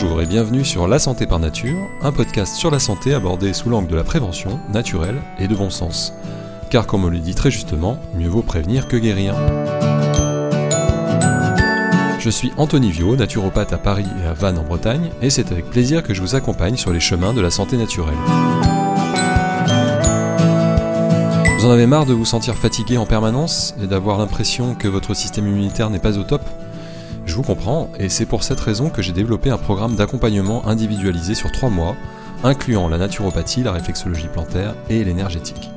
Bonjour et bienvenue sur La Santé par Nature, un podcast sur la santé abordé sous l'angle de la prévention, naturelle et de bon sens. Car comme on le dit très justement, mieux vaut prévenir que guérir. Je suis Anthony Viau, naturopathe à Paris et à Vannes en Bretagne, et c'est avec plaisir que je vous accompagne sur les chemins de la santé naturelle. Vous en avez marre de vous sentir fatigué en permanence et d'avoir l'impression que votre système immunitaire n'est pas au top ? Je vous comprends, et c'est pour cette raison que j'ai développé un programme d'accompagnement individualisé sur 3 mois, incluant la naturopathie, la réflexologie plantaire et l'énergétique.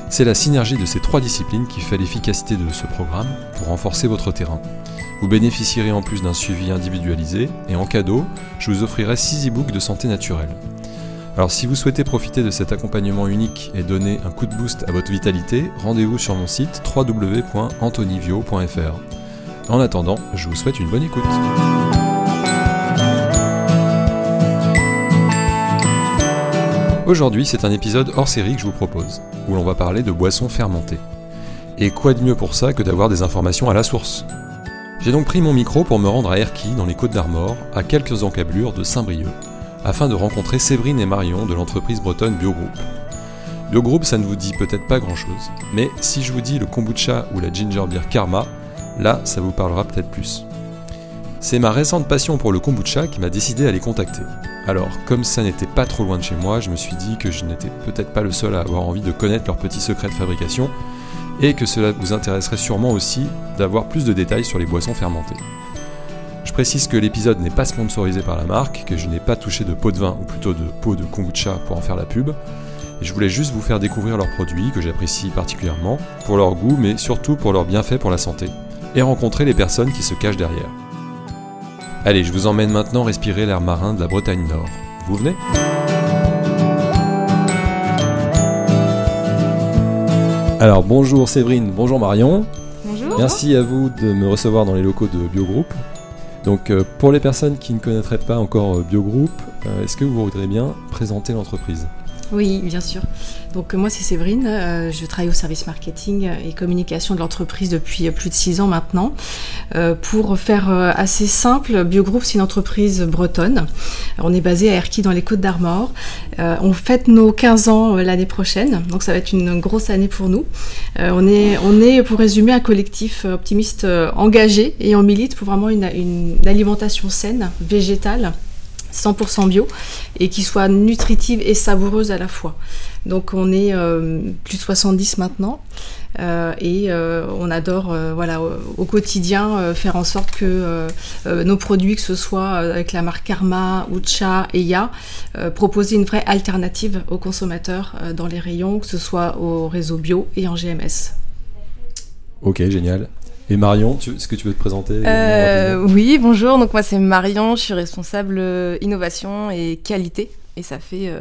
C'est la synergie de ces 3 disciplines qui fait l'efficacité de ce programme pour renforcer votre terrain. Vous bénéficierez en plus d'un suivi individualisé, et en cadeau, je vous offrirai 6 e-books de santé naturelle. Alors si vous souhaitez profiter de cet accompagnement unique et donner un coup de boost à votre vitalité, rendez-vous sur mon site www.anthonyvio.fr. En attendant, je vous souhaite une bonne écoute. Aujourd'hui, c'est un épisode hors série que je vous propose, où l'on va parler de boissons fermentées. Et quoi de mieux pour ça que d'avoir des informations à la source ? J'ai donc pris mon micro pour me rendre à Erquy, dans les Côtes-d'Armor, à quelques encablures de Saint-Brieuc, afin de rencontrer Séverine et Marion de l'entreprise bretonne Biogroup. Biogroup, ça ne vous dit peut-être pas grand-chose, mais si je vous dis le kombucha ou la ginger beer Karma, là, ça vous parlera peut-être plus. C'est ma récente passion pour le kombucha qui m'a décidé à les contacter. Alors, comme ça n'était pas trop loin de chez moi, je me suis dit que je n'étais peut-être pas le seul à avoir envie de connaître leurs petits secrets de fabrication, et que cela vous intéresserait sûrement aussi d'avoir plus de détails sur les boissons fermentées. Je précise que l'épisode n'est pas sponsorisé par la marque, que je n'ai pas touché de pot de vin, ou plutôt de pot de kombucha pour en faire la pub, et je voulais juste vous faire découvrir leurs produits, que j'apprécie particulièrement, pour leur goût, mais surtout pour leurs bienfaits pour la santé, et rencontrer les personnes qui se cachent derrière. Allez, je vous emmène maintenant respirer l'air marin de la Bretagne Nord. Vous venez ? Alors bonjour Séverine, bonjour Marion. Bonjour. Merci à vous de me recevoir dans les locaux de Biogroup. Donc pour les personnes qui ne connaîtraient pas encore Biogroup, est-ce que vous voudriez bien présenter l'entreprise ? Oui, bien sûr. Donc moi c'est Séverine, je travaille au service marketing et communication de l'entreprise depuis plus de 6 ans maintenant. Pour faire assez simple, Biogroup c'est une entreprise bretonne. On est basé à Erquy dans les Côtes-d'Armor. On fête nos 15 ans l'année prochaine, donc ça va être une grosse année pour nous. On est pour résumer un collectif optimiste engagé et on milite pour vraiment une alimentation saine, végétale, 100% bio et qui soit nutritive et savoureuse à la fois. Donc on est plus de 70 maintenant et on adore au quotidien faire en sorte que nos produits, que ce soit avec la marque Karma, Ucha et Ya, proposer une vraie alternative aux consommateurs dans les rayons, que ce soit au réseau bio et en GMS. Ok, génial. Et Marion, est-ce que tu veux te présenter ? Oui, bonjour, donc moi c'est Marion, je suis responsable innovation et qualité et ça fait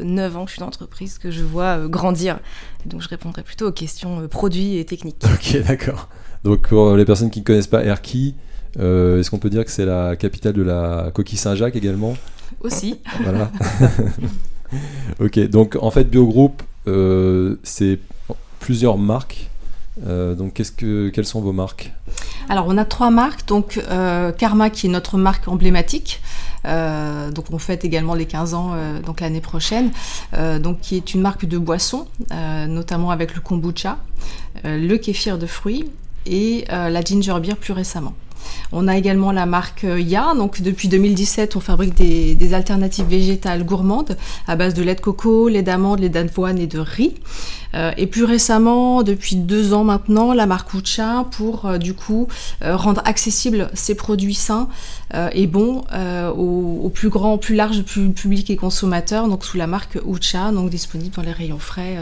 9 ans que je suis dans l'entreprise, que je vois grandir. Et donc je répondrai plutôt aux questions produits et techniques. Ok, d'accord. Donc pour les personnes qui ne connaissent pas Erquy, est-ce qu'on peut dire que c'est la capitale de la coquille Saint-Jacques également ? Aussi. Voilà. Ok, donc en fait Biogroup, c'est plusieurs marques. Donc quelles sont vos marques ? Alors on a 3 marques, donc Karma qui est notre marque emblématique, donc on fête également les 15 ans donc l'année prochaine, donc qui est une marque de boissons, notamment avec le kombucha, le kéfir de fruits et la ginger beer plus récemment. On a également la marque Ya, donc depuis 2017 on fabrique des alternatives végétales gourmandes à base de lait de coco, lait d'amande, lait d'avoine et de riz. Et plus récemment, depuis 2 ans maintenant, la marque Ucha pour rendre accessibles ces produits sains et bons au plus grand, plus large public et consommateurs, donc sous la marque Ucha, donc disponible dans les rayons frais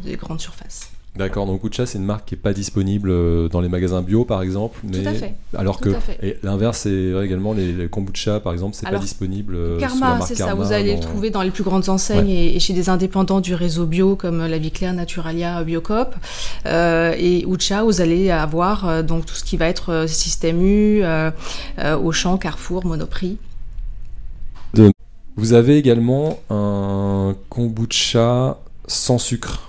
des grandes surfaces. D'accord, donc Ucha c'est une marque qui n'est pas disponible dans les magasins bio par exemple, mais tout à fait. Alors que et l'inverse c'est vrai également les kombucha par exemple, c'est pas disponible Karma, sous la marque c'est Karma, ça, vous allez le trouver dans les plus grandes enseignes et chez des indépendants du réseau bio comme La Vie Claire, Naturalia, Biocoop et Ucha, vous allez avoir donc tout ce qui va être Système U, Auchan, Carrefour, Monoprix. Vous avez également un kombucha sans sucre.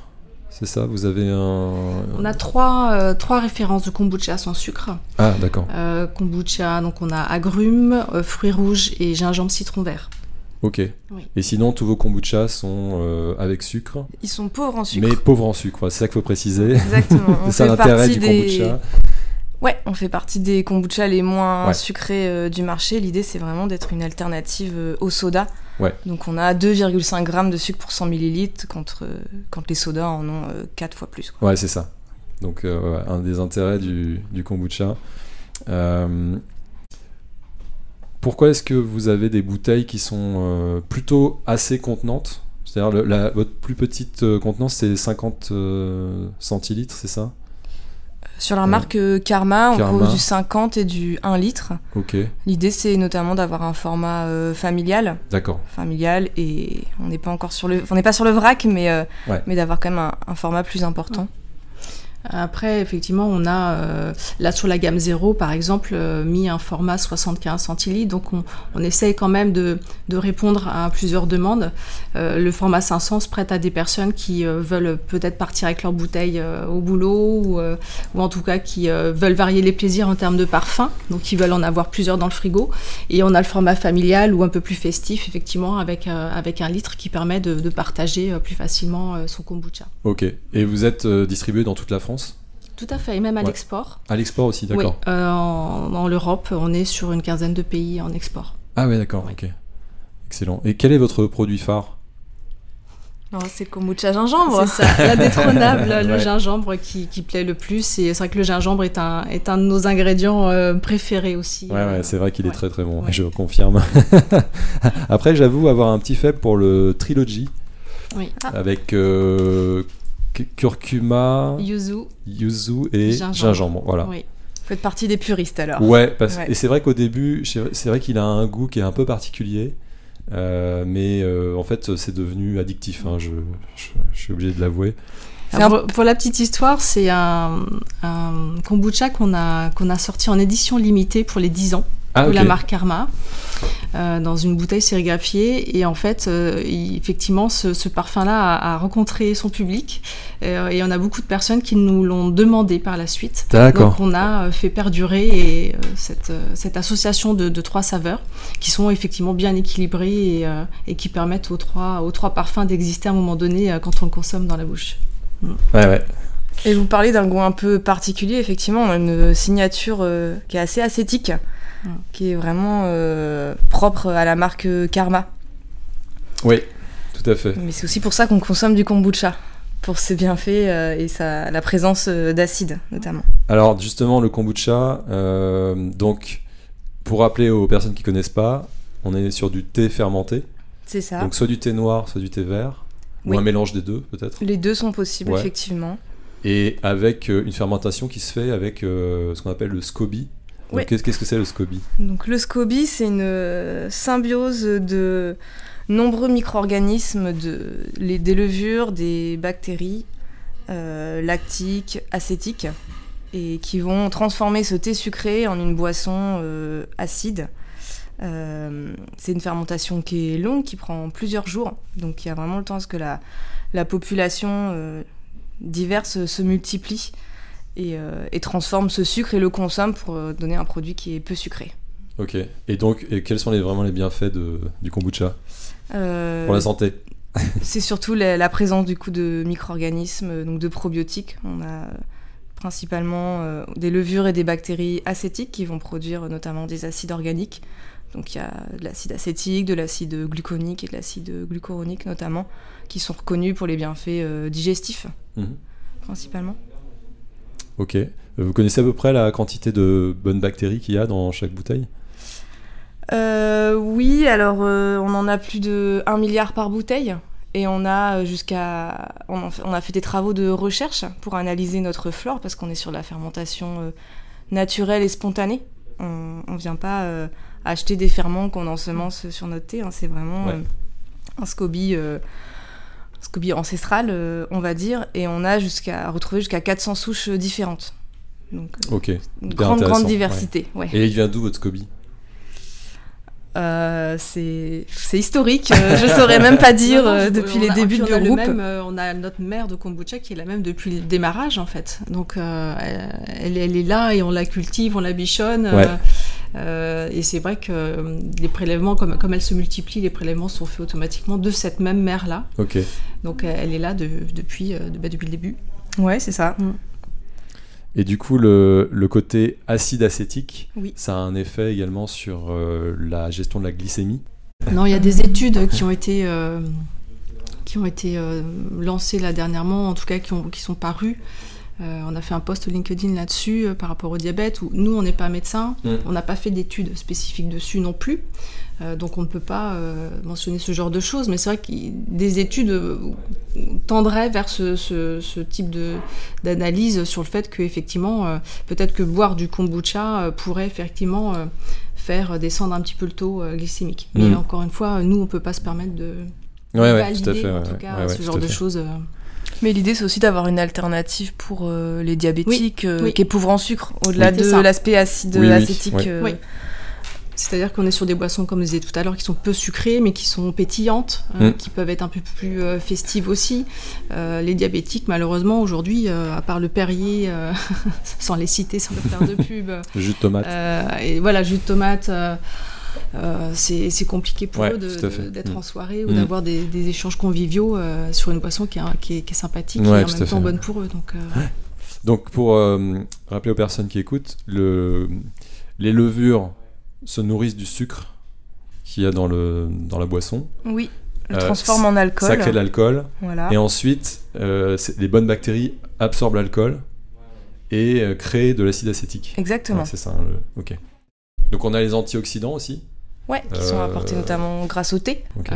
c'est ça? Vous avez un... On a trois références de kombucha sans sucre. Ah, d'accord. Kombucha, donc on a agrumes, fruits rouges et gingembre citron vert. Ok. Oui. Et sinon, tous vos kombuchas sont avec sucre? Ils sont pauvres en sucre. Mais pauvres en sucre, c'est ça qu'il faut préciser. Exactement. C'est ça l'intérêt du kombucha. Ouais, on fait partie des kombucha les moins Ouais. sucrés du marché. L'idée, c'est vraiment d'être une alternative au soda. Ouais. Donc, on a 2,5 grammes de sucre pour 100 millilitres quand les sodas en ont 4 fois plus, quoi. Ouais, c'est ça. Donc, un des intérêts du kombucha. Pourquoi est-ce que vous avez des bouteilles qui sont plutôt assez contenantes? C'est-à-dire, votre plus petite contenance, c'est 50 centilitres, c'est ça? Sur la marque Karma, on Karma. propose du 50 et du 1 litre. Ok, L'idée, c'est notamment d'avoir un format familial, d'accord. et on n'est pas encore on n'est pas sur le vrac, mais Ouais. d'avoir quand même un format plus important. Après, effectivement, on a, là sur la gamme 0, par exemple, mis un format 75 centilitres. Donc, on essaye quand même de répondre à plusieurs demandes. Le format 500 se prête à des personnes qui veulent peut-être partir avec leur bouteille au boulot ou en tout cas qui veulent varier les plaisirs en termes de parfum. Donc, ils veulent en avoir plusieurs dans le frigo. Et on a le format familial ou un peu plus festif, effectivement, avec 1 litre qui permet de partager plus facilement son kombucha. Ok. Et vous êtes distribué dans toute la France? Tout à fait, et même à Ouais. l'export. À l'export aussi, d'accord. Oui, dans l'Europe, on est sur une quinzaine de pays en export. Ah ouais, d'accord, Ouais. ok. Excellent. Et quel est votre produit phare? Non, c'est le kombucha gingembre. C'est ça, l'indétrônable, le Ouais. gingembre qui plaît le plus. Et c'est vrai que le gingembre est un de nos ingrédients préférés aussi. Ouais, c'est vrai qu'il est ouais. très très bon, Ouais. je confirme. Après, j'avoue avoir un petit faible pour le Trilogy, Oui. avec curcuma, yuzu et gingembre. Voilà. Oui. Vous faites partie des puristes alors. Ouais, Ouais. et c'est vrai qu'au début, c'est vrai qu'il a un goût qui est un peu particulier, mais en fait, c'est devenu addictif, hein, je suis obligé de l'avouer. Alors, pour la petite histoire, c'est un kombucha qu'on a sorti en édition limitée pour les 10 ans. Ah, De ok. la marque Karma, dans une bouteille sérigraphiée. Et en fait, effectivement, ce parfum-là a rencontré son public. Et on a beaucoup de personnes qui nous l'ont demandé par la suite. D'accord. Donc on a fait perdurer cette association de 3 saveurs qui sont effectivement bien équilibrées et qui permettent aux trois parfums d'exister à un moment donné quand on le consomme dans la bouche. Ouais. Et vous parlez d'un goût un peu particulier, effectivement, on a une signature qui est assez ascétique, qui est vraiment propre à la marque Karma. Oui, tout à fait. Mais c'est aussi pour ça qu'on consomme du kombucha, pour ses bienfaits et la présence d'acide, notamment. Alors justement, le kombucha, donc pour rappeler aux personnes qui connaissent pas, on est sur du thé fermenté, C'est ça. donc soit du thé noir, soit du thé vert, Oui. ou un mélange des deux peut-être, Les deux sont possibles, Ouais. effectivement. et avec une fermentation qui se fait avec ce qu'on appelle le SCOBY. Donc, Oui. qu'est-ce que c'est le SCOBY? Donc le SCOBY, c'est une symbiose de nombreux micro-organismes, des levures, des bactéries lactiques, acétiques, et qui vont transformer ce thé sucré en une boisson acide. C'est une fermentation qui est longue, qui prend plusieurs jours, donc il y a vraiment le temps à ce que la population diverse se multiplie et transforme ce sucre et le consomme pour donner un produit qui est peu sucré. Ok. Et donc, quels sont vraiment les bienfaits du kombucha pour la santé? C'est surtout la présence du coup de micro-organismes, donc de probiotiques. On a principalement des levures et des bactéries acétiques qui vont produire notamment des acides organiques. Donc il y a de l'acide acétique, de l'acide gluconique et de l'acide glucuronique notamment, qui sont reconnus pour les bienfaits digestifs, principalement. Ok. Vous connaissez à peu près la quantité de bonnes bactéries qu'il y a dans chaque bouteille? Oui, alors on en a plus de 1 milliard par bouteille. Et on a on a fait des travaux de recherche pour analyser notre flore, parce qu'on est sur la fermentation naturelle et spontanée. On ne vient pas acheter des ferments qu'on ensemence sur notre thé, hein. C'est vraiment un SCOBY ancestral, on va dire. Et on a retrouvé jusqu'à 400 souches différentes. Donc Ok. une Hyper grande intéressant, diversité. Ouais. Et il vient d'où votre SCOBY? c'est historique. Je saurais même pas dire depuis les débuts du groupe. On a notre mère de kombucha qui est la même depuis le démarrage en fait. Donc elle est là et on la cultive, on la bichonne. Et c'est vrai que les prélèvements, comme elles se multiplient, les prélèvements sont faits automatiquement de cette même mère là. Okay. Donc elle est là depuis le début. Ouais, c'est ça. Et du coup, le côté acide acétique, oui. Ça a un effet également sur la gestion de la glycémie? Non, il y a des études qui ont été lancées là dernièrement, en tout cas qui sont parues. On a fait un post LinkedIn là-dessus par rapport au diabète, où nous, on n'est pas médecin, on n'a pas fait d'études spécifiques dessus non plus. Donc on ne peut pas mentionner ce genre de choses, mais c'est vrai que des études tendraient vers ce type d'analyse sur le fait qu'effectivement, peut-être que boire du kombucha pourrait effectivement faire descendre un petit peu le taux glycémique. Mais encore une fois, nous, on ne peut pas se permettre de valider tout à fait, en tout cas ce genre de choses. Mais l'idée, c'est aussi d'avoir une alternative pour les diabétiques oui. qui est pauvre en sucre, au-delà de l'aspect acétique. Oui. C'est-à-dire qu'on est sur des boissons, comme je disais tout à l'heure, qui sont peu sucrées, mais qui sont pétillantes, qui peuvent être un peu plus festives aussi. Les diabétiques, malheureusement, aujourd'hui, à part le Perrier, sans les citer, sans le faire de pub. Jus de tomate. Et voilà, jus de tomate. C'est compliqué pour eux d'être en soirée ou d'avoir des échanges conviviaux sur une boisson qui est sympathique et en même temps bonne pour eux. Donc pour rappeler aux personnes qui écoutent, les levures se nourrissent du sucre qu'il y a dans la boisson. Oui, le transforme en alcool. Ça crée de l'alcool. Voilà. Et ensuite, les bonnes bactéries absorbent l'alcool et créent de l'acide acétique. Exactement. Ouais, c'est ça. Ok. Donc on a les antioxydants aussi. Ouais, qui sont apportés notamment grâce au thé. Okay.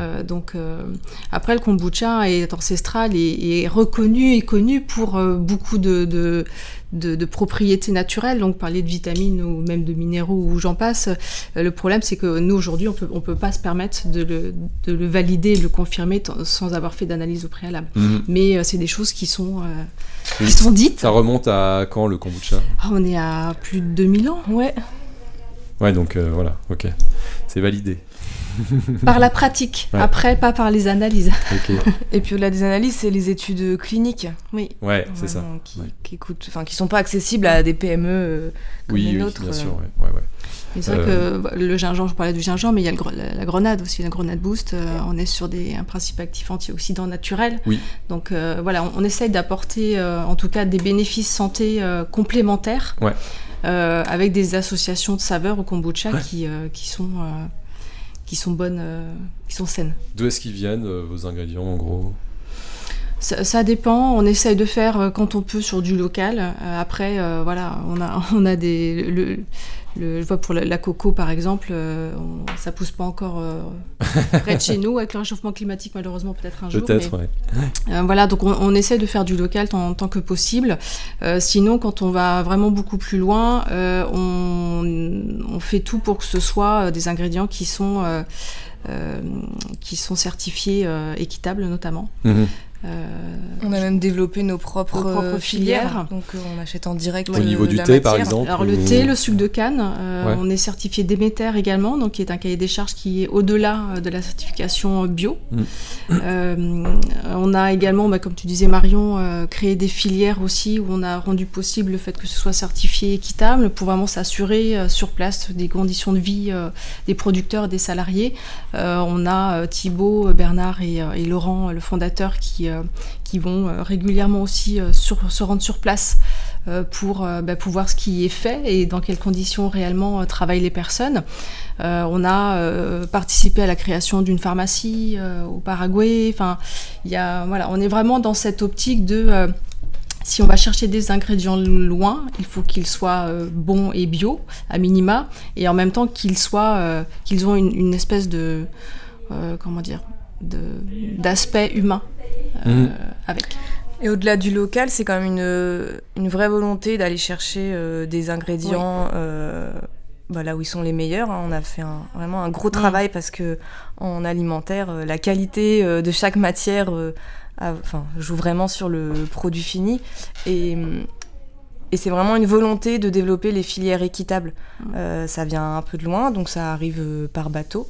Après, le kombucha est ancestral et reconnu et connu pour beaucoup de propriétés naturelles, donc parler de vitamines ou même de minéraux ou j'en passe. Le problème, c'est que nous, aujourd'hui, on peut pas se permettre de le valider et de le confirmer sans avoir fait d'analyse au préalable. Mais c'est des choses qui sont dites. Ça remonte à quand, le kombucha? On est à plus de 2000 ans. Ouais, donc voilà, ok. C'est validé. Par la pratique, après, pas par les analyses. Okay. Et puis au-delà des analyses, c'est les études cliniques. Oui. Ouais, c'est ça. Qui sont pas accessibles à des PME comme les nôtres. Oui, bien sûr, ouais. Mais c'est vrai que le gingembre, je parlais du gingembre, mais il y a la grenade aussi, la grenade boost. On est sur un principe actif antioxydant naturel. Oui. Donc voilà, on essaye d'apporter en tout cas des bénéfices santé complémentaires. Ouais. Avec des associations de saveurs au kombucha qui sont bonnes, qui sont saines. D'où est-ce qu'ils viennent, vos ingrédients, en gros? Ça dépend. On essaye de faire quand on peut sur du local. Après, voilà, on a je vois pour la coco, par exemple, ça pousse pas encore près de chez nous. Avec le réchauffement climatique, malheureusement, peut-être un jour. Peut-être, mais, voilà, donc on essaie de faire du local tant que possible. Sinon, quand on va vraiment beaucoup plus loin, on fait tout pour que ce soit des ingrédients qui sont certifiés équitables, notamment. On a même développé nos propres filières. Donc on achète en direct au niveau du thé, par exemple. Alors le thé, le sucre de canne, on est certifié Déméter également, donc qui est un cahier des charges qui est au-delà de la certification bio. On a également, comme tu disais Marion, créé des filières aussi où on a rendu possible le fait que ce soit certifié équitable pour vraiment s'assurer sur place des conditions de vie des producteurs et des salariés. On a Thibaut, Bernard et Laurent, le fondateur, qui vont régulièrement aussi se rendre sur place pour voir ce qui est fait et dans quelles conditions réellement travaillent les personnes. On a participé à la création d'une pharmacie au Paraguay. Enfin, on est vraiment dans cette optique de si on va chercher des ingrédients loin, il faut qu'ils soient bons et bio à minima, et en même temps qu'ils ont une espèce de d'aspect humain avec. Et au-delà du local, c'est quand même une vraie volonté d'aller chercher des ingrédients là où ils sont les meilleurs. On a fait vraiment un gros travail parce que en alimentaire, la qualité de chaque matière joue vraiment sur le produit fini. Et Et c'est vraiment une volonté de développer les filières équitables. Ça vient un peu de loin, donc ça arrive par bateau.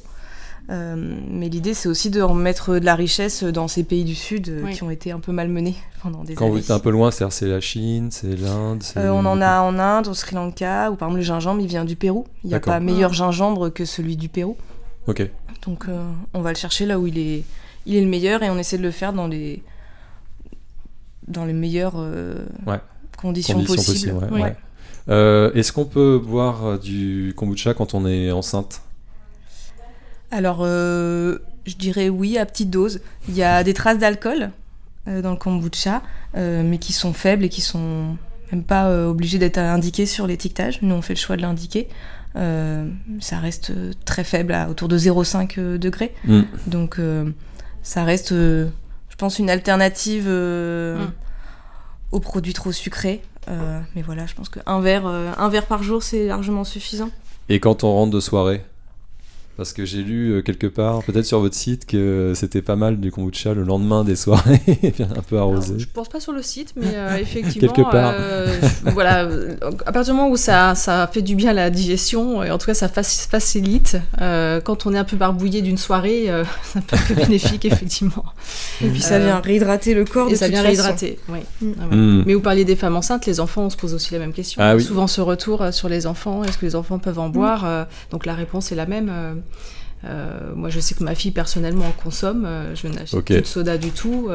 Mais l'idée, c'est aussi de remettre de la richesse dans ces pays du Sud qui ont été un peu malmenés pendant des années. Quand vous êtes un peu loin, c'est la Chine, c'est l'Inde on en a en Inde, au Sri Lanka, où par exemple le gingembre, il vient du Pérou. Il n'y a pas meilleur gingembre que celui du Pérou. Ok. Donc on va le chercher là où il est le meilleur, et on essaie de le faire dans les meilleures conditions possibles. Est-ce qu'on peut boire du kombucha quand on est enceinte ? Alors, je dirais oui, à petite dose. Il y a des traces d'alcool dans le kombucha, mais qui sont faibles et qui sont même pas obligées d'être indiquées sur l'étiquetage. Nous, on fait le choix de l'indiquer. Ça reste très faible, autour de 0,5 degrés. Donc, ça reste, je pense, une alternative aux produits trop sucrés. Mais voilà, je pense qu'un verre par jour, c'est largement suffisant. Et quand on rentre de soirée ? Parce que j'ai lu quelque part, peut-être sur votre site, que c'était pas mal du kombucha le lendemain des soirées, un peu arrosé. Alors, je pense pas sur le site, mais effectivement, quelque part. Voilà, à partir du moment où ça fait du bien à la digestion, et en tout cas ça facilite, quand on est un peu barbouillé d'une soirée, c'est un peu plus bénéfique, effectivement. Et puis ça vient réhydrater le corps. Et ça vient réhydrater, oui. Mais vous parliez des femmes enceintes, les enfants, on se pose aussi la même question. Ah, oui. Souvent ce retour sur les enfants, est-ce que les enfants peuvent en boire Donc la réponse est la même. Moi, je sais que ma fille, personnellement, en consomme. Je n'achète plus de soda du tout.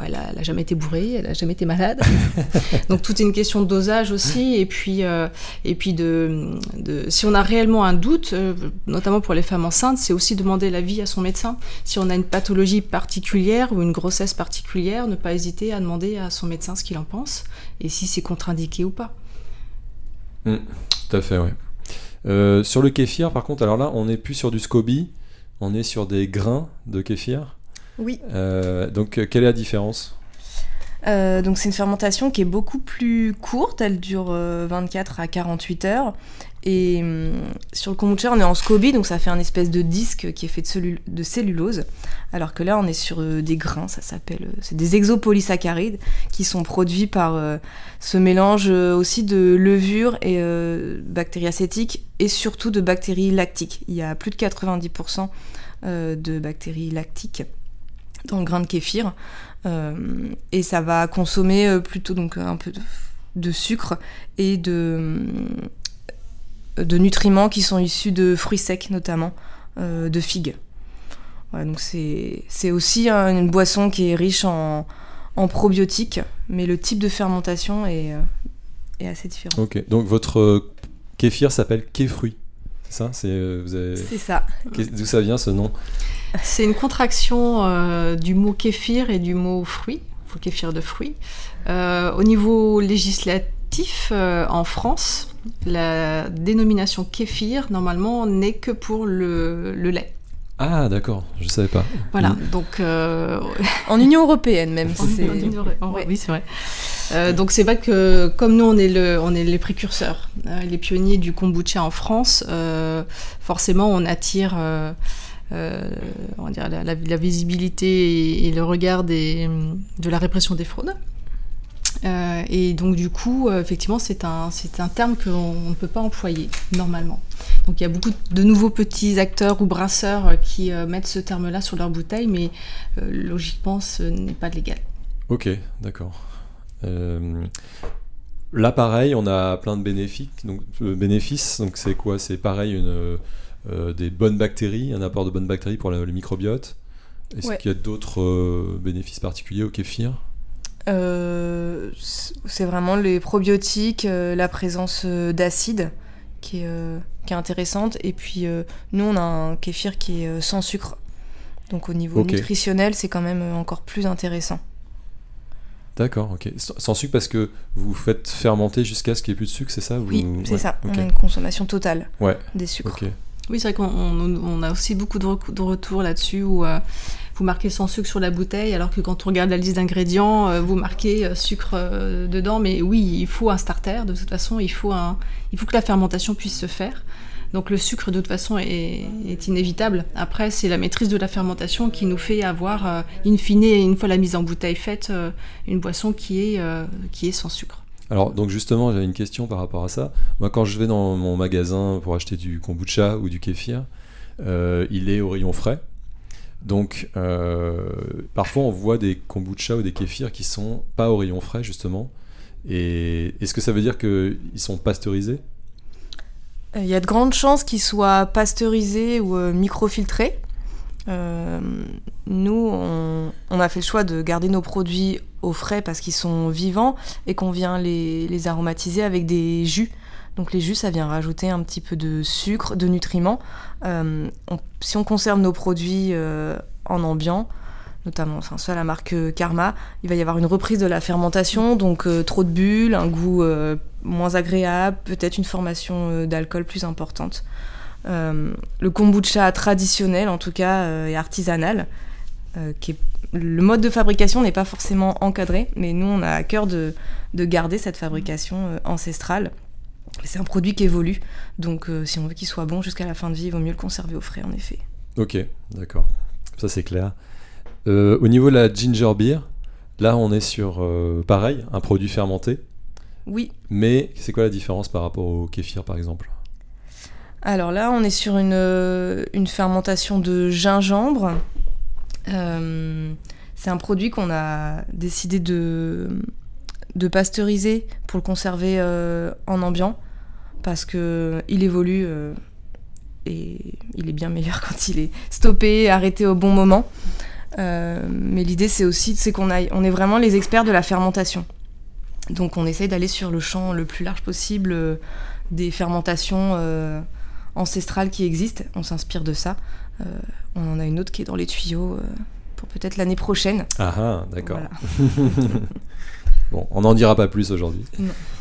Elle a jamais été bourrée, elle a jamais été malade. Donc, tout est une question de dosage aussi. Et puis si on a réellement un doute, notamment pour les femmes enceintes, c'est aussi demander l'avis à son médecin. Si on a une pathologie particulière ou une grossesse particulière, ne pas hésiter à demander à son médecin ce qu'il en pense et si c'est contre-indiqué ou pas. Tout à fait, oui. Sur le kéfir, par contre, alors là, on n'est plus sur du SCOBY, on est sur des grains de kéfir. Oui. Donc, quelle est la différence ? Donc, c'est une fermentation qui est beaucoup plus courte, elle dure 24 à 48 heures. Et sur le kombucha, on est en SCOBY, donc ça fait un espèce de disque qui est fait de cellulose. Alors que là, on est sur des grains, c'est des exopolysaccharides qui sont produits par ce mélange aussi de levure et bactéries acétiques et surtout de bactéries lactiques. Il y a plus de 90% de bactéries lactiques dans le grain de kéfir. Et ça va consommer plutôt donc, un peu de sucre et de nutriments qui sont issus de fruits secs, notamment de figues. Voilà, donc c'est aussi une boisson qui est riche en probiotiques, mais le type de fermentation est assez différent. Ok, donc votre kéfir s'appelle kéfruit, c'est ça ? C'est ça. D'où ça vient ce nom ? C'est une contraction du mot kéfir et du mot fruit, faut kéfir de fruits. Au niveau législatif, en France, la dénomination kéfir, normalement, n'est que pour le lait. Ah, d'accord, je savais pas. Voilà, donc... En Union européenne, même. Oui, c'est vrai. Donc c'est vrai que, comme nous, on est les précurseurs, les pionniers du kombucha en France, forcément, on attire... on va dire la visibilité et le regard de la répression des fraudes. Et donc du coup, effectivement, c'est un terme qu'on ne peut pas employer normalement. Donc il y a beaucoup de nouveaux petits acteurs ou brasseurs qui mettent ce terme-là sur leur bouteille, mais logiquement, ce n'est pas légal. Ok, d'accord. Là, pareil, on a plein de bénéfices. Donc c'est quoi ? C'est pareil, des bonnes bactéries, un apport de bonnes bactéries pour le microbiote. Est-ce qu'il y a d'autres bénéfices particuliers au kéfir ? C'est vraiment les probiotiques, la présence d'acide qui est intéressante. Et puis nous, on a un kéfir qui est sans sucre. Donc au niveau nutritionnel, c'est quand même encore plus intéressant. D'accord, ok. Sans sucre parce que vous faites fermenter jusqu'à ce qu'il n'y ait plus de sucre, c'est ça ? Oui, c'est ça. On a une consommation totale des sucres. Okay. Oui, c'est vrai qu'on a aussi beaucoup de retours là-dessus où vous marquez sans sucre sur la bouteille, alors que quand on regarde la liste d'ingrédients, vous marquez sucre dedans. Mais oui, il faut un starter. De toute façon, il faut que la fermentation puisse se faire. Donc le sucre, de toute façon, est inévitable. Après, c'est la maîtrise de la fermentation qui nous fait avoir, in fine, une fois la mise en bouteille faite, une boisson qui est sans sucre. Alors, donc justement, j'avais une question par rapport à ça. Moi, quand je vais dans mon magasin pour acheter du kombucha ou du kéfir, il est au rayon frais. Donc, parfois, on voit des kombucha ou des kéfirs qui sont pas au rayon frais, justement. Et est-ce que ça veut dire qu'ils sont pasteurisés ? Il y a de grandes chances qu'ils soient pasteurisés ou microfiltrés. Nous, on a fait le choix de garder nos produits au frais parce qu'ils sont vivants et qu'on vient les aromatiser avec des jus. Donc les jus, ça vient rajouter un petit peu de sucre, de nutriments. Si on conserve nos produits en ambiant, notamment soit la marque Karma, il va y avoir une reprise de la fermentation, donc trop de bulles, un goût moins agréable, peut-être une formation d'alcool plus importante. Le kombucha traditionnel, en tout cas, et artisanal, le mode de fabrication n'est pas forcément encadré, mais nous, on a à cœur de garder cette fabrication ancestrale. C'est un produit qui évolue, donc si on veut qu'il soit bon jusqu'à la fin de vie, il vaut mieux le conserver au frais, en effet. Ok, d'accord. Ça, c'est clair. Au niveau de la ginger beer, là, on est sur, pareil, un produit fermenté. Oui. Mais c'est quoi la différence par rapport au kéfir, par exemple ? Alors là, on est sur une fermentation de gingembre. C'est un produit qu'on a décidé de pasteuriser pour le conserver en ambiant, parce qu'il évolue et il est bien meilleur quand il est stoppé, arrêté au bon moment. Mais l'idée, c'est qu'on est vraiment les experts de la fermentation. Donc on essaye d'aller sur le champ le plus large possible des fermentations ancestrales qui existent. On s'inspire de ça. On en a une autre qui est dans les tuyaux pour peut-être l'année prochaine. Ah, d'accord. Voilà. Bon, on n'en dira pas plus aujourd'hui.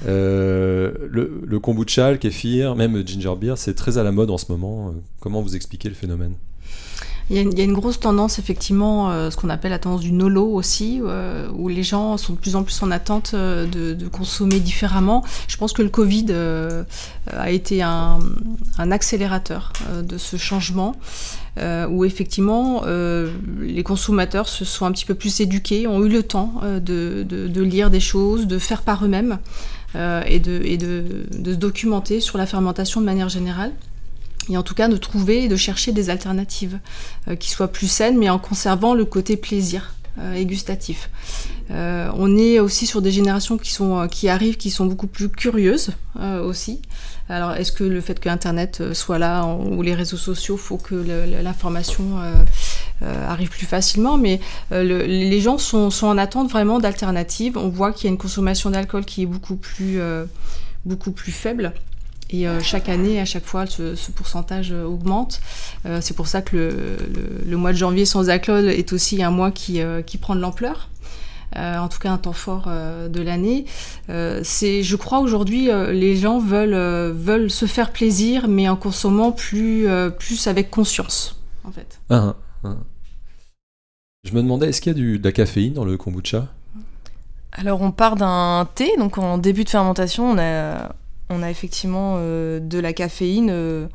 Le kombucha, le kéfir, même le ginger beer, c'est très à la mode en ce moment. Comment vous expliquez le phénomène ? Il y a une grosse tendance, effectivement, ce qu'on appelle la tendance du YOLO aussi, où les gens sont de plus en plus en attente de consommer différemment. Je pense que le Covid a été un accélérateur de ce changement, où effectivement les consommateurs se sont un petit peu plus éduqués, ont eu le temps de lire des choses, de faire par eux-mêmes et de se documenter sur la fermentation de manière générale. Et en tout cas de trouver et de chercher des alternatives qui soient plus saines, mais en conservant le côté plaisir et gustatif. On est aussi sur des générations qui arrivent, qui sont beaucoup plus curieuses aussi. Alors est-ce que le fait que Internet soit là, ou les réseaux sociaux, faut que l'information arrive plus facilement, mais les gens sont en attente vraiment d'alternatives. On voit qu'il y a une consommation d'alcool qui est beaucoup plus faible. Et chaque année, à chaque fois, ce pourcentage augmente. C'est pour ça que le mois de janvier sans alcool est aussi un mois qui prend de l'ampleur. En tout cas, un temps fort de l'année. Je crois aujourd'hui, les gens veulent se faire plaisir, mais en consommant plus avec conscience, en fait. Je me demandais, est-ce qu'il y a de la caféine dans le kombucha ? Alors, on part d'un thé, donc en début de fermentation, on a effectivement de la caféine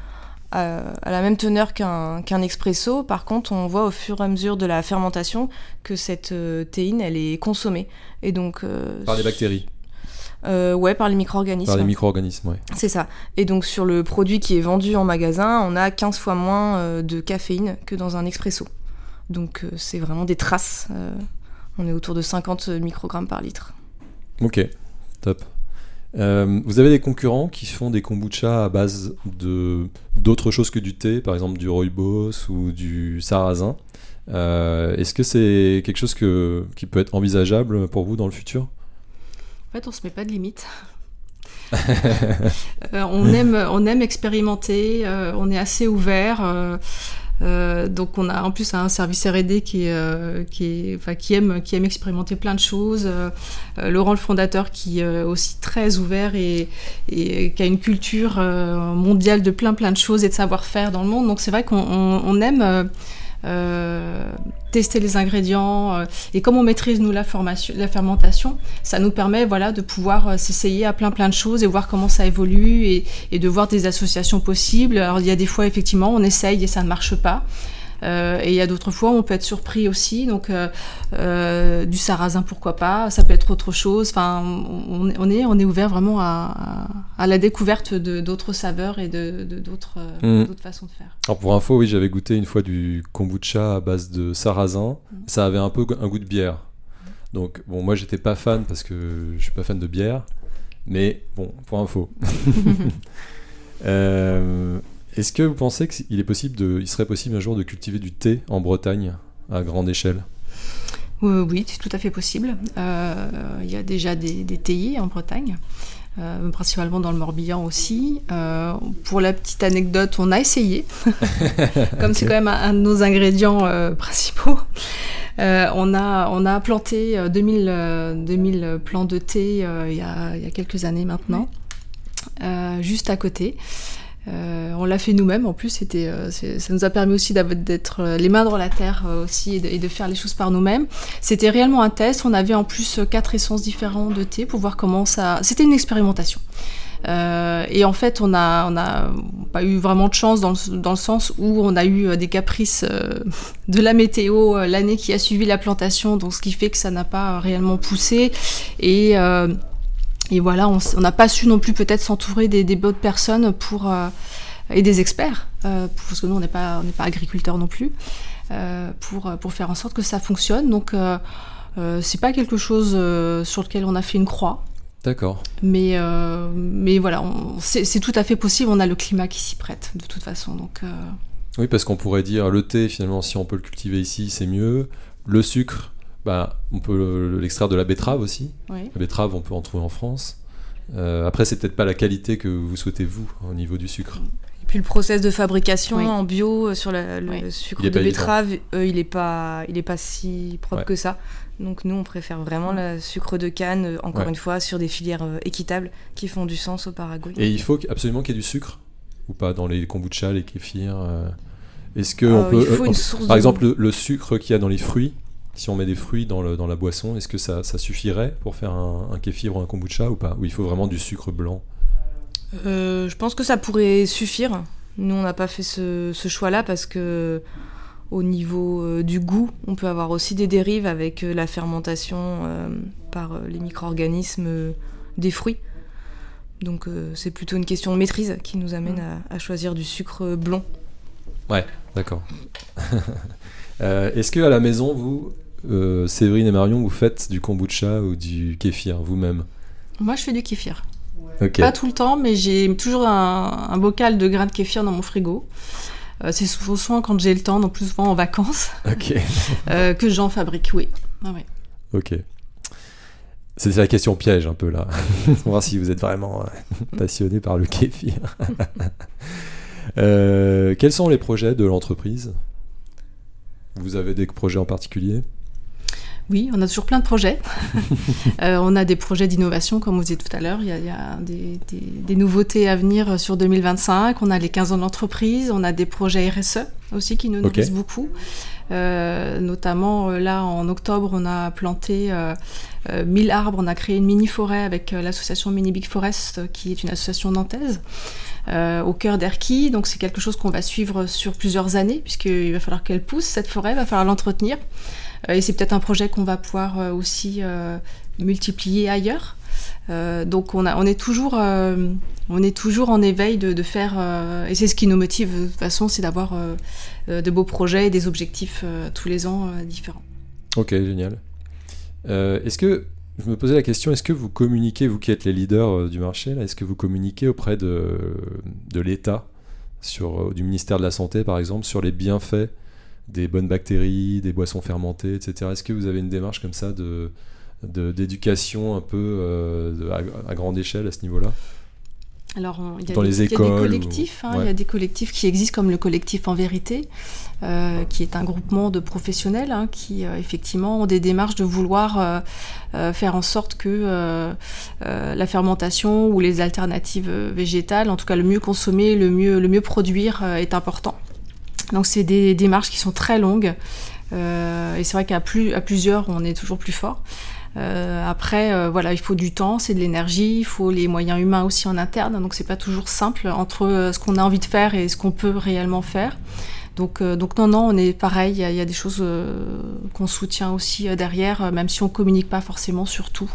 à la même teneur qu'un expresso. Par contre, on voit au fur et à mesure de la fermentation que cette théine, elle est consommée. Et donc, par les bactéries. Ouais, par les micro-organismes. Par les micro-organismes, ouais. C'est ça. Et donc, sur le produit qui est vendu en magasin, on a 15 fois moins de caféine que dans un expresso. Donc, c'est vraiment des traces. On est autour de 50 microgrammes par litre. Ok, top. Vous avez des concurrents qui font des kombucha à base d'autres choses que du thé, par exemple du rooibos ou du sarrasin. Est-ce que c'est quelque chose qui peut être envisageable pour vous dans le futur ? En fait, on se met pas de limite. On aime expérimenter, on est assez ouvert. Donc on a en plus un service R&D qui aime expérimenter plein de choses. Laurent le fondateur qui est aussi très ouvert et qui a une culture mondiale de plein de choses et de savoir-faire dans le monde. Donc c'est vrai qu'on aime tester les ingrédients et comme on maîtrise nous la fermentation, ça nous permet de pouvoir s'essayer à plein de choses et voir comment ça évolue et de voir des associations possibles. Alors il y a des fois effectivement on essaye et ça ne marche pas. Et il y a d'autres fois où on peut être surpris aussi, donc du sarrasin pourquoi pas, ça peut être autre chose. Enfin, on est ouvert vraiment à la découverte d'autres saveurs et d'autres façons de faire. Alors pour info, oui, j'avais goûté une fois du kombucha à base de sarrasin. Ça avait un peu un goût de bière. Donc bon, moi j'étais pas fan parce que je suis pas fan de bière, mais bon, pour info. Est-ce que vous pensez qu'il il serait possible un jour de cultiver du thé en Bretagne à grande échelle ? Oui, c'est tout à fait possible. Il y a déjà des théiers en Bretagne, principalement dans le Morbihan aussi. Pour la petite anecdote, on a essayé, comme c'est quand même un de nos ingrédients principaux. On a planté 2000 plants de thé il y a quelques années maintenant, juste à côté. On l'a fait nous-mêmes, en plus ça nous a permis aussi d'être les mains dans la terre aussi et de faire les choses par nous-mêmes. C'était réellement un test, on avait en plus 4 essences différentes de thé pour voir comment ça... C'était une expérimentation. Et en fait on n'a pas eu vraiment de chance dans le sens où on a eu des caprices de la météo l'année qui a suivi la plantation, donc ce qui fait que ça n'a pas réellement poussé et voilà, on n'a pas su non plus peut-être s'entourer des bonnes personnes et des experts, parce que nous on n'est pas agriculteurs non plus, pour faire en sorte que ça fonctionne. Donc c'est pas quelque chose sur lequel on a fait une croix. D'accord. Mais voilà, c'est tout à fait possible, on a le climat qui s'y prête de toute façon. Donc, Oui, parce qu'on pourrait dire le thé, finalement, si on peut le cultiver ici, c'est mieux. Le sucre, on peut l'extraire de la betterave aussi. Oui. La betterave, on peut en trouver en France. Après, c'est peut-être pas la qualité que vous souhaitez, vous, au niveau du sucre. Et puis le process de fabrication en bio sur le sucre de betterave, il est pas si propre que ça. Donc nous, on préfère vraiment le sucre de canne, encore une fois, sur des filières équitables qui font du sens au Paraguay. Et il faut absolument qu'il y ait du sucre ou pas dans les kombucha, les kéfirs Est-ce que on peut, par exemple, le sucre qu'il y a dans les fruits, si on met des fruits dans la boisson, est-ce que ça suffirait pour faire un kéfir ou un kombucha ou pas ? Ou il faut vraiment du sucre blanc ? Je pense que ça pourrait suffire. Nous, on n'a pas fait ce choix-là parce que au niveau du goût, on peut avoir aussi des dérives avec la fermentation par les micro-organismes des fruits. Donc c'est plutôt une question de maîtrise qui nous amène à choisir du sucre blond. Ouais, d'accord. Est-ce qu'à la maison, vous, Séverine et Marion, vous faites du kombucha ou du kéfir vous-même ? Moi, je fais du kéfir. Okay. Pas tout le temps, mais j'ai toujours un bocal de grains de kéfir dans mon frigo. C'est souvent quand j'ai le temps, donc plus souvent en vacances, que j'en fabrique, oui. Ah, oui. Ok. C'est la question piège un peu là. On va voir si vous êtes vraiment passionné par le kéfir. Quels sont les projets de l'entreprise ? Vous avez des projets en particulier ? Oui, on a toujours plein de projets. On a des projets d'innovation, comme vous disiez tout à l'heure. Il y a des nouveautés à venir sur 2025. On a les 15 ans de l'entreprise. On a des projets RSE aussi qui nous nourrissent beaucoup. Notamment, là, en octobre, on a planté 1000 arbres. On a créé une mini-forêt avec l'association Mini Big Forest, qui est une association nantaise, au cœur d'Erquy. Donc, c'est quelque chose qu'on va suivre sur plusieurs années, puisqu'il va falloir qu'elle pousse, cette forêt. Il va falloir l'entretenir. Et c'est peut-être un projet qu'on va pouvoir aussi multiplier ailleurs. Donc on est toujours en éveil de faire, et c'est ce qui nous motive de toute façon, c'est d'avoir de beaux projets et des objectifs tous les ans différents. Ok, génial. Est-ce que, je me posais la question, est-ce que vous communiquez, vous qui êtes les leaders du marché, là, est-ce que vous communiquez auprès de l'État, du ministère de la Santé par exemple, sur les bienfaits des bonnes bactéries, des boissons fermentées, etc. Est-ce que vous avez une démarche comme ça d'éducation un peu à grande échelle à ce niveau-là ? Alors, il y a des collectifs, il y a des collectifs qui existent comme le collectif En Vérité, qui est un groupement de professionnels qui effectivement ont des démarches de vouloir faire en sorte que la fermentation ou les alternatives végétales, en tout cas le mieux consommer, le mieux produire est important. Donc c'est des démarches qui sont très longues et c'est vrai qu'à plusieurs on est toujours plus fort. Après voilà, il faut du temps, c'est de l'énergie, il faut les moyens humains aussi en interne, donc c'est pas toujours simple entre ce qu'on a envie de faire et ce qu'on peut réellement faire. Donc non, on est pareil, il y a des choses qu'on soutient aussi derrière, même si on communique pas forcément sur tout.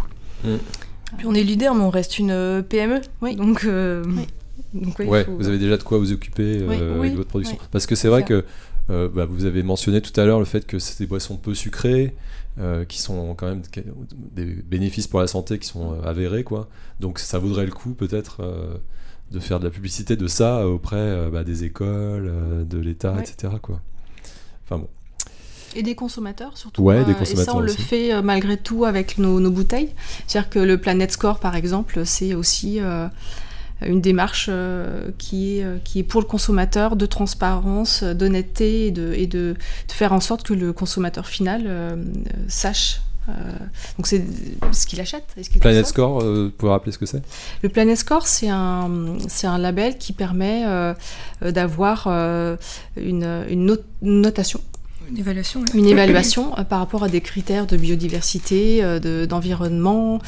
Puis on est leader, mais on reste une PME. Oui. Donc, vous avez déjà de quoi vous occuper avec votre production. Oui. Parce que c'est vrai que vous avez mentionné tout à l'heure le fait que c'est des boissons peu sucrées, qui sont quand même des bénéfices pour la santé qui sont avérés, quoi. Donc ça vaudrait le coup peut-être de faire de la publicité de ça auprès des écoles, de l'État, etc., quoi. Enfin bon. Et des consommateurs surtout. Ouais, des consommateurs. Et ça, on aussi. le fait malgré tout avec nos bouteilles. C'est-à-dire que le Planet Score, par exemple, c'est aussi une démarche qui est pour le consommateur, de transparence, d'honnêteté et de faire en sorte que le consommateur final sache. Donc c'est ce qu'il achète. Planet Score, vous pouvez rappeler ce que c'est ? Le Planet Score, c'est un label qui permet d'avoir une notation. Une évaluation. Ouais. Une évaluation par rapport à des critères de biodiversité, d'environnement,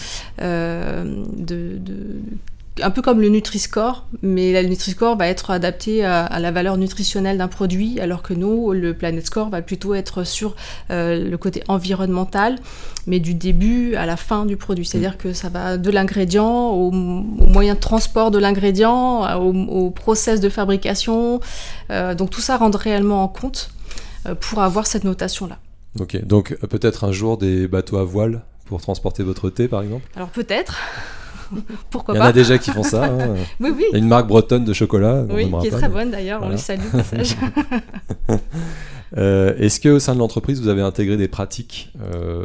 un peu comme le Nutri-Score, mais le Nutri-Score va être adapté à la valeur nutritionnelle d'un produit, alors que nous, le Planet Score va plutôt être sur le côté environnemental, mais du début à la fin du produit. C'est-à-dire que ça va de l'ingrédient au moyen de transport de l'ingrédient, au process de fabrication. Donc tout ça rentre réellement en compte pour avoir cette notation-là. Ok, donc peut-être un jour des bateaux à voile pour transporter votre thé, par exemple ? Alors peut-être. Pourquoi pas ? Il y en a déjà qui font ça. Hein. Oui. Il y a une marque bretonne de chocolat. Oui, qui est très bonne d'ailleurs, voilà. On les salue au passage. Est-ce qu'au sein de l'entreprise, vous avez intégré des pratiques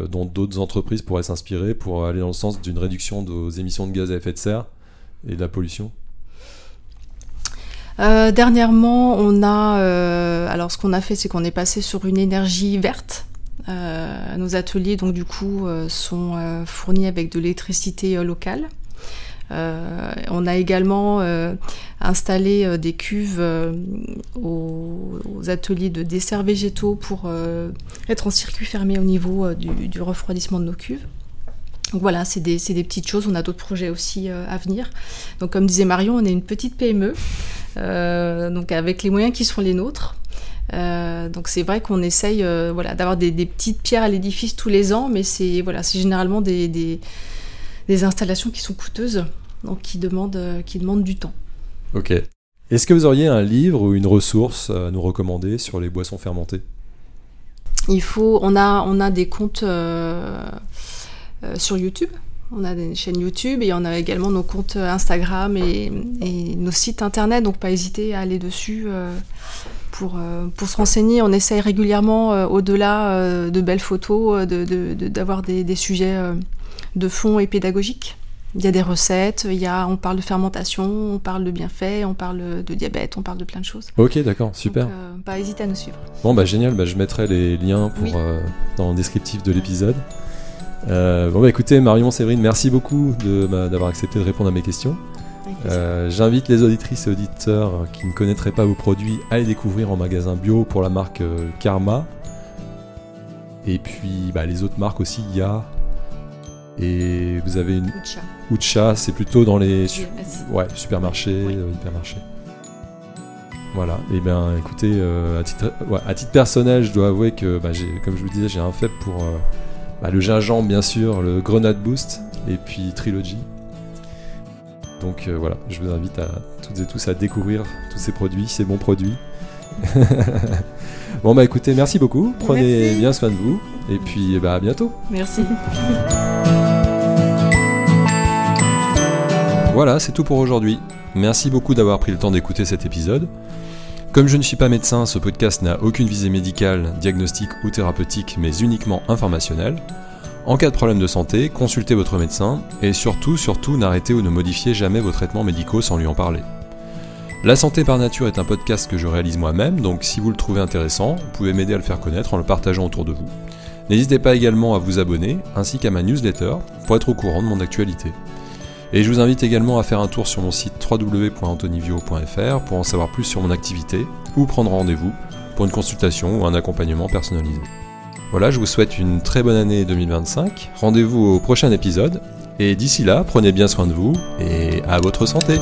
dont d'autres entreprises pourraient s'inspirer pour aller dans le sens d'une réduction des émissions de gaz à effet de serre et de la pollution ? Dernièrement, on a... alors ce qu'on a fait, c'est qu'on est passé sur une énergie verte. Nos ateliers, donc du coup, sont fournis avec de l'électricité locale. On a également installé des cuves aux ateliers de desserts végétaux pour être en circuit fermé au niveau du refroidissement de nos cuves. Donc voilà, c'est des petites choses. On a d'autres projets aussi à venir. Donc comme disait Marion, on est une petite PME, donc avec les moyens qui sont les nôtres. Donc c'est vrai qu'on essaye d'avoir des petites pierres à l'édifice tous les ans, mais c'est généralement des installations qui sont coûteuses, donc qui demandent du temps. Ok. Est-ce que vous auriez un livre ou une ressource à nous recommander sur les boissons fermentées ? On a des comptes sur YouTube. On a des chaînes YouTube et on a également nos comptes Instagram et nos sites internet, donc pas hésiter à aller dessus pour se renseigner. On essaye régulièrement, au-delà de belles photos, d'avoir des sujets de fond et pédagogiques. Il y a des recettes, on parle de fermentation, on parle de bienfaits, on parle de diabète, on parle de plein de choses. Ok, d'accord, super. Donc, pas hésiter à nous suivre. Bon, génial, je mettrai les liens dans le descriptif de l'épisode. Écoutez, Marion, Séverine, merci beaucoup d'avoir accepté de répondre à mes questions. J'invite les auditrices et auditeurs qui ne connaîtraient pas vos produits à les découvrir en magasin bio pour la marque Karma. Et puis les autres marques aussi, il y a... Et vous avez une... Ucha, c'est plutôt dans les supermarchés, hypermarchés. Voilà, et bien écoutez, à titre personnel, je dois avouer que, comme je vous disais, j'ai un faible pour le gingembre, bien sûr, le Grenade Boost, et puis Trilogy. Donc je vous invite à toutes et tous à découvrir tous ces produits, ces bons produits. Écoutez, merci beaucoup, prenez bien soin de vous, et puis à bientôt. Merci. Voilà, c'est tout pour aujourd'hui. Merci beaucoup d'avoir pris le temps d'écouter cet épisode. Comme je ne suis pas médecin, ce podcast n'a aucune visée médicale, diagnostique ou thérapeutique, mais uniquement informationnelle. En cas de problème de santé, consultez votre médecin et surtout, n'arrêtez ou ne modifiez jamais vos traitements médicaux sans lui en parler. La santé par nature est un podcast que je réalise moi-même, donc si vous le trouvez intéressant, vous pouvez m'aider à le faire connaître en le partageant autour de vous. N'hésitez pas également à vous abonner, ainsi qu'à ma newsletter, pour être au courant de mon actualité. Et je vous invite également à faire un tour sur mon site www.antonivio.fr pour en savoir plus sur mon activité ou prendre rendez-vous pour une consultation ou un accompagnement personnalisé. Voilà, je vous souhaite une très bonne année 2025, rendez-vous au prochain épisode, et d'ici là, prenez bien soin de vous et à votre santé.